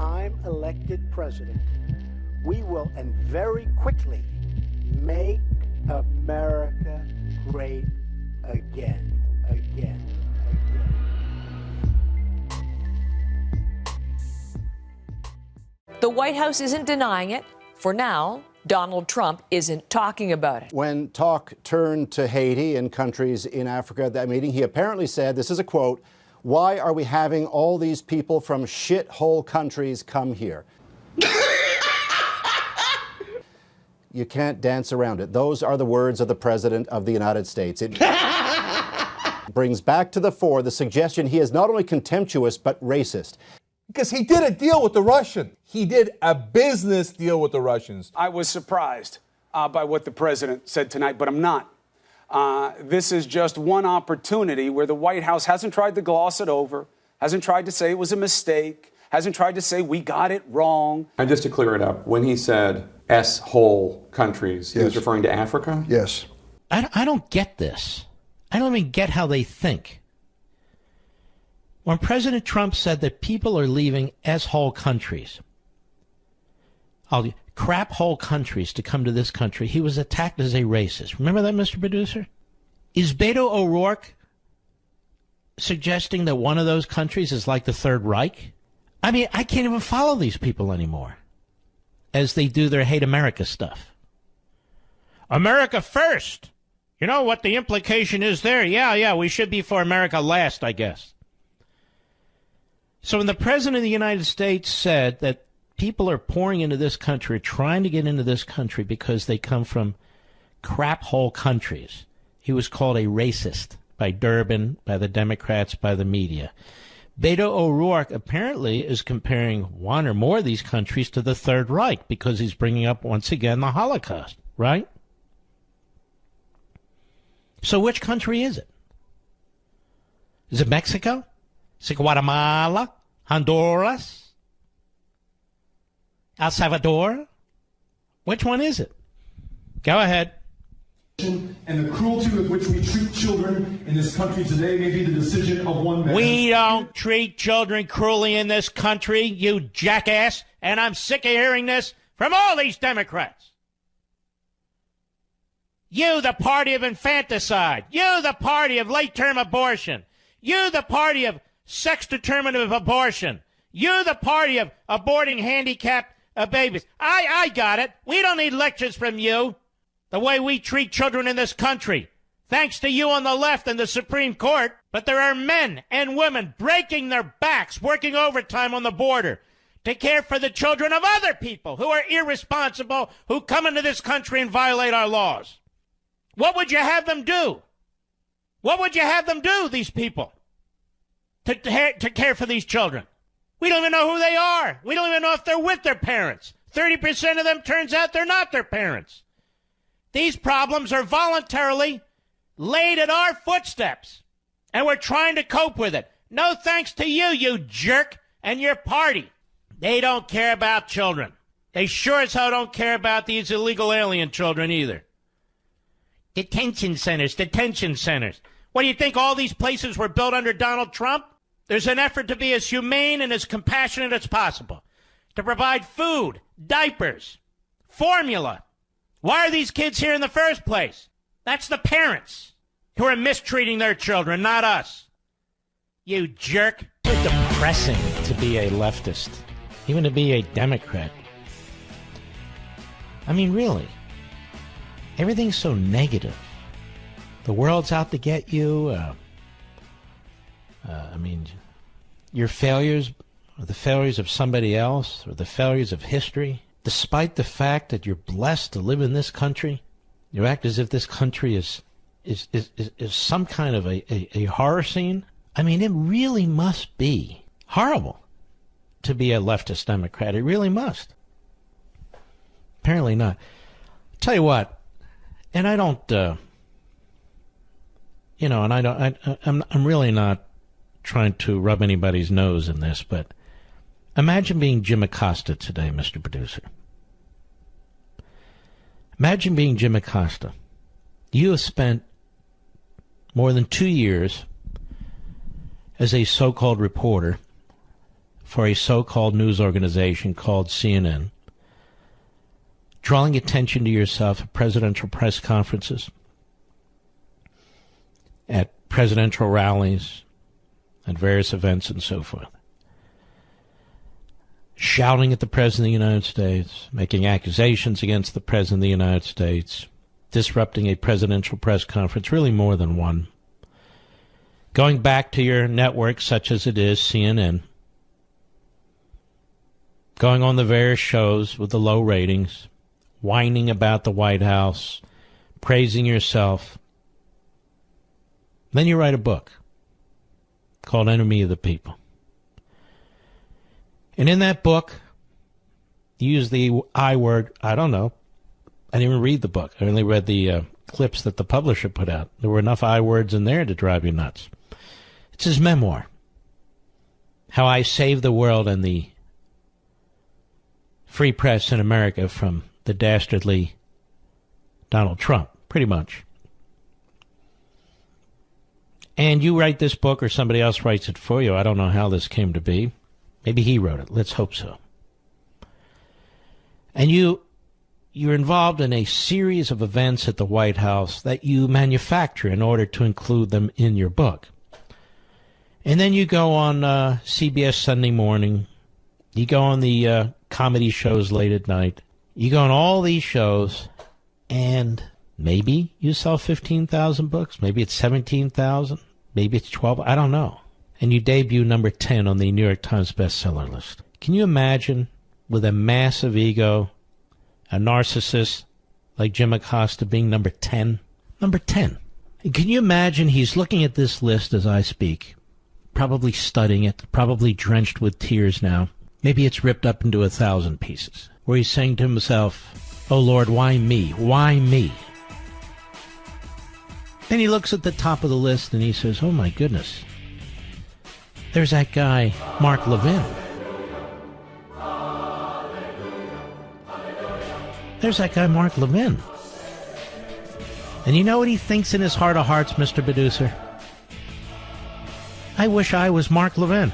I'm elected president, we will, and very quickly, make America great again, again, again. The White House isn't denying it. For now, Donald Trump isn't talking about it. When talk turned to Haiti and countries in Africa at that meeting, he apparently said, this is a quote, "Why are we having all these people from shithole countries come here?" You can't dance around it. Those are the words of the President of the United States. It brings back to the fore the suggestion he is not only contemptuous but racist. Because he did a deal with the Russians. He did a business deal with the Russians. I was surprised by what the president said tonight, but I'm not. This is just one opportunity where the White House hasn't tried to gloss it over, hasn't tried to say it was a mistake, hasn't tried to say we got it wrong. And just to clear it up, when he said S-hole countries, he was referring to Africa? Yes. I don't get this. I don't even get how they think. When President Trump said that people are leaving S-hole countries, crap-hole countries to come to this country, he was attacked as a racist. Remember that, Mr. Producer? Is Beto O'Rourke suggesting that one of those countries is like the Third Reich? I mean, I can't even follow these people anymore as they do their hate America stuff. America first. You know what the implication is there? Yeah, we should be for America last, I guess. So when the President of the United States said that people are pouring into this country, trying to get into this country because they come from crap-hole countries, he was called a racist by Durbin, by the Democrats, by the media. Beto O'Rourke apparently is comparing one or more of these countries to the Third Reich because he's bringing up, once again, the Holocaust, right? So which country is it? Is it Mexico? Is it Guatemala? Honduras? El Salvador? Which one is it? Go ahead. And the cruelty with which we treat children in this country today may be the decision of one man. We don't treat children cruelly in this country, you jackass, and I'm sick of hearing this from all these Democrats. You, the party of infanticide. You, the party of late-term abortion. You, the party of sex-determinative abortion. You, the party of aborting handicapped babies. I got it. We don't need lectures from you. The way we treat children in this country. Thanks to you on the left and the Supreme Court. But there are men and women breaking their backs, working overtime on the border to care for the children of other people who are irresponsible, who come into this country and violate our laws. What would you have them do? What would you have them do, these people, to care for these children? We don't even know who they are. We don't even know if they're with their parents. 30% of them turns out they're not their parents. These problems are voluntarily laid at our footsteps, and we're trying to cope with it. No thanks to you, you jerk, and your party. They don't care about children. They sure as hell don't care about these illegal alien children either. Detention centers. What do you think all these places were built under Donald Trump? There's an effort to be as humane and as compassionate as possible, to provide food, diapers, formula. Why are these kids here in the first place? That's the parents who are mistreating their children, not us. You jerk. It's depressing to be a leftist, even to be a Democrat. I mean, really. Everything's so negative. The world's out to get you. Your failures are the failures of somebody else or the failures of history. Despite the fact that you're blessed to live in this country, you act as if this country is some kind of a horror scene. I mean, it really must be horrible to be a leftist Democrat. It really must. Apparently not. Tell you what, and I don't, I'm really not trying to rub anybody's nose in this, but imagine being Jim Acosta today, Mr. Producer. Imagine being Jim Acosta. You have spent more than 2 years as a so-called reporter for a so-called news organization called CNN, drawing attention to yourself at presidential press conferences, at presidential rallies, at various events and so forth, shouting at the President of the United States, making accusations against the President of the United States, disrupting a presidential press conference, really more than one, going back to your network such as it is, CNN, going on the various shows with the low ratings, whining about the White House, praising yourself. Then you write a book called Enemy of the People. And in that book, you use the I word, I don't know. I didn't even read the book. I only read the clips that the publisher put out. There were enough I words in there to drive you nuts. It's his memoir. How I Saved the World and the free press in America from the dastardly Donald Trump, pretty much. And you write this book or somebody else writes it for you. I don't know how this came to be. Maybe he wrote it. Let's hope so. And you're involved in a series of events at the White House that you manufacture in order to include them in your book. And then you go on CBS Sunday Morning. You go on the comedy shows late at night. You go on all these shows, and maybe you sell 15,000 books. Maybe it's 17,000. Maybe it's 12. I don't know. And you debut number 10 on the New York Times bestseller list. Can you imagine, with a massive ego, a narcissist like Jim Acosta being number 10? Number 10. And can you imagine he's looking at this list as I speak, probably studying it, probably drenched with tears now. Maybe it's ripped up into 1,000 pieces, where he's saying to himself, "Oh Lord, why me? Why me?" Then he looks at the top of the list and he says, "Oh my goodness, there's that guy, Mark Levin. There's that guy, Mark Levin." And you know what he thinks in his heart of hearts, Mr. Producer? I wish I was Mark Levin.